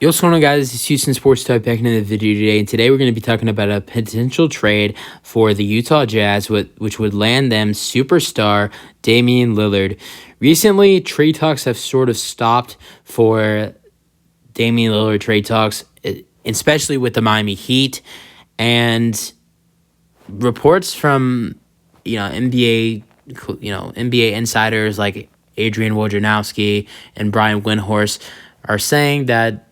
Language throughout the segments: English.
Yo, what's going on, guys? It's Houston Sports Talk back into the video today, and today we're going to be talking about a potential trade for the Utah Jazz, which would land them superstar Damian Lillard. Recently, trade talks have sort of stopped for Damian Lillard trade talks, especially with the Miami Heat, and reports from NBA insiders like Adrian Wojnarowski and Brian Windhorst are saying that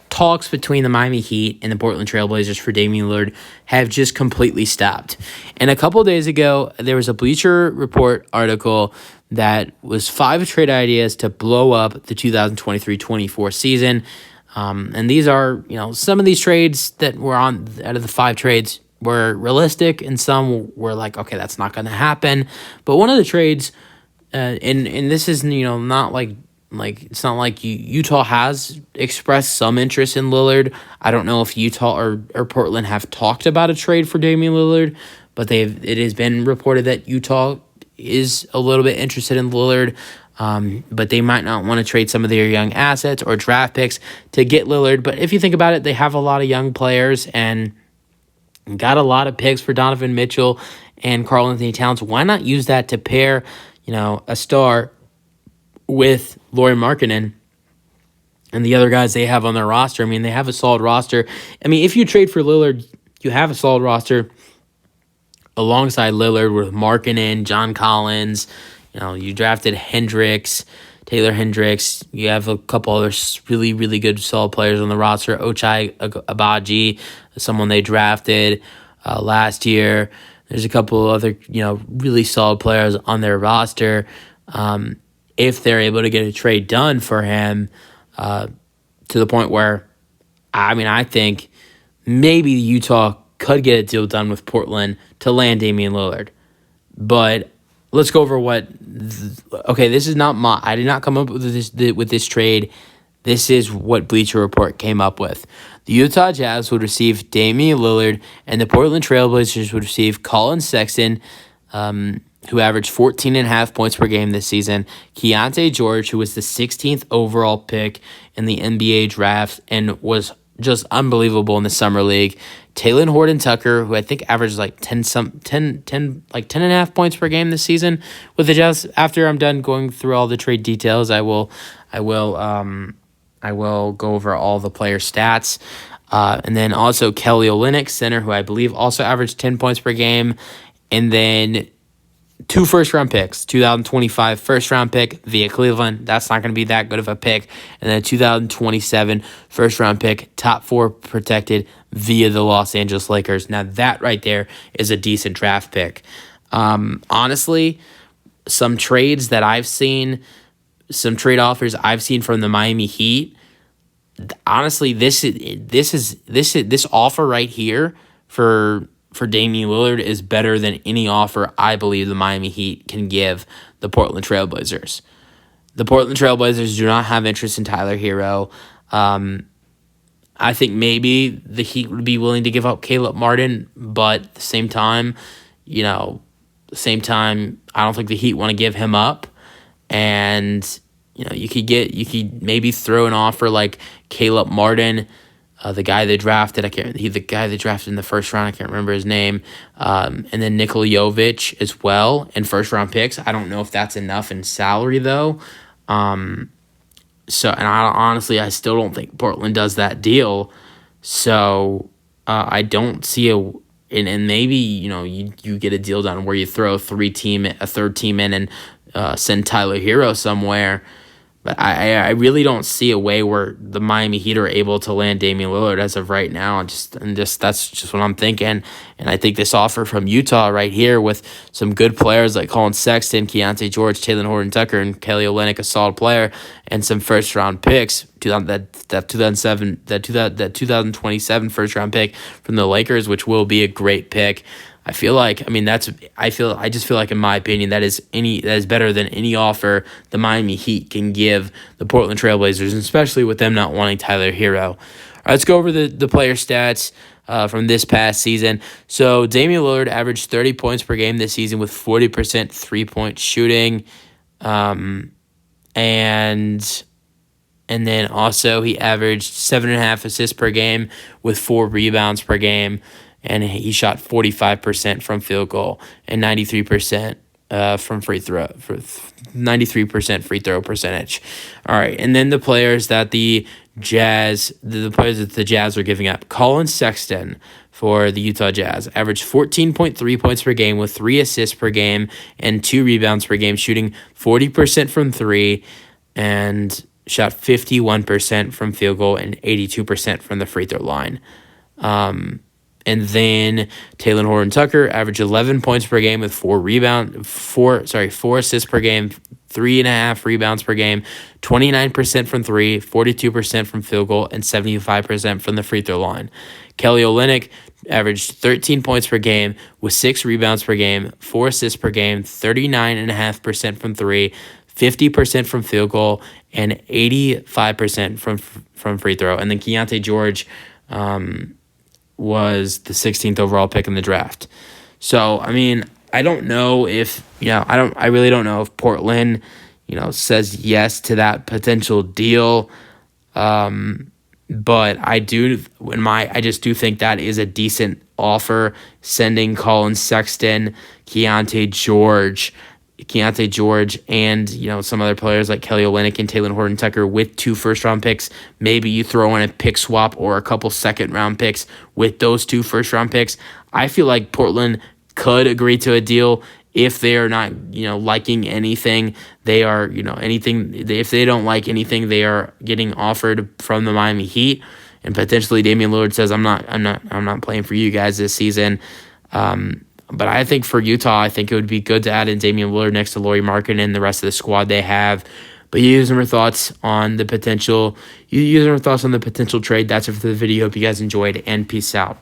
talks between the Miami Heat and the Portland Trailblazers for Damian Lillard have just completely stopped. And a couple of days ago, there was a Bleacher Report article that was 5 trade ideas to blow up the 2023-24 season. And these are, some of these trades that were on out of the 5 trades were realistic, and some were like, okay, that's not going to happen. But one of the trades, and this is, not like it's not like Utah has expressed some interest in Lillard. I don't know if Utah or Portland have talked about a trade for Damian Lillard, but it has been reported that Utah is a little bit interested in Lillard, but they might not want to trade some of their young assets or draft picks to get Lillard. But if you think about it, they have a lot of young players and got a lot of picks for Donovan Mitchell and Karl-Anthony Towns. Why not use that to pair, a star with Lauri Markkanen and the other guys they have on their roster? I mean, they have a solid roster. I mean, if you trade for Lillard, you have a solid roster alongside Lillard with Markkanen, John Collins. You drafted Taylor Hendricks. You have a couple other really, really good solid players on the roster. Ochai Agbaji, someone they drafted last year. There's a couple other, really solid players on their roster. If they're able to get a trade done for him to the point where, I think maybe Utah could get a deal done with Portland to land Damian Lillard. But let's go over this is not I did not come up with this trade. This is what Bleacher Report came up with. The Utah Jazz would receive Damian Lillard, and the Portland Trailblazers would receive Colin Sexton, who averaged 14.5 points per game this season, Keontae George, who was the 16th overall pick in the NBA draft and was just unbelievable in the summer league, Talen Horton-Tucker, who I think averaged like 10.5 points per game this season with the Jazz. After I'm done going through all the trade details, I will go over all the player stats. And then also Kelly Olynyk, center, who I believe also averaged 10 points per game. And then 2 first-round picks, 2025 first-round pick via Cleveland. That's not going to be that good of a pick. And then 2027 first-round pick, top 4 protected via the Los Angeles Lakers. Now, that right there is a decent draft pick. Honestly, some trades that I've seen, some trade offers I've seen from the Miami Heat, honestly, this offer right here for Damian Lillard is better than any offer I believe the Miami Heat can give the Portland Trailblazers. The Portland Trailblazers do not have interest in Tyler Hero. I think maybe the Heat would be willing to give up Caleb Martin, but at the same time, I don't think the Heat want to give him up. And you could maybe throw an offer like Caleb Martin, the guy they drafted, the guy they drafted in the first round, I can't remember his name, and then Nikola Jovic as well in first-round picks. I don't know if that's enough in salary, though. Honestly, I still don't think Portland does that deal. So I don't see and maybe, you get a deal done where you throw a third team in and send Tyler Hero somewhere. But I really don't see a way where the Miami Heat are able to land Damian Lillard as of right now. And that's just what I'm thinking. And I think this offer from Utah right here with some good players like Colin Sexton, Keontae George, Talen Horton-Tucker, and Kelly Olynyk, a solid player, and some first round picks, that 2027 first round pick from the Lakers, which will be a great pick. I just feel like, in my opinion, that is better than any offer the Miami Heat can give the Portland Trailblazers, especially with them not wanting Tyler Hero. All right, let's go over the player stats from this past season. So Damian Lillard averaged 30 points per game this season with 40% three-point shooting. And And then also he averaged 7.5 assists per game with 4 rebounds per game. And he shot 45% from field goal and 93% from free throw, for 93% free throw percentage. All right, and then the players that the Jazz are giving up. Colin Sexton for the Utah Jazz averaged 14.3 points per game with 3 assists per game and 2 rebounds per game, shooting 40% from 3 and shot 51% from field goal and 82% from the free throw line. And then Talen Horton-Tucker averaged 11 points per game with 4 assists per game, 3.5 rebounds per game, 29% from 3, 42% from field goal, and 75% from the free throw line. Kelly Olynyk averaged 13 points per game with 6 rebounds per game, 4 assists per game, 39.5% from 3, 50% from field goal, and 85% from free throw. And then Keontae George was the 16th overall pick in the draft. So, I mean, I don't know if, I really don't know if Portland, says yes to that potential deal. But I just do think that is a decent offer, sending Colin Sexton, Keontae George, and some other players like Kelly Olynyk and Talen Horton-Tucker with 2 first-round picks. Maybe you throw in a pick swap or a couple second-round picks with those 2 first-round picks. I feel like Portland could agree to a deal if they are not, liking anything. They are, if they don't like anything they are getting offered from the Miami Heat, and potentially Damian Lillard says, I'm not playing for you guys this season. But I think for Utah, I think it would be good to add in Damian Lillard next to Lauri Markkanen and the rest of the squad they have. But you use your thoughts on the potential trade. That's it for the video. Hope you guys enjoyed, and peace out.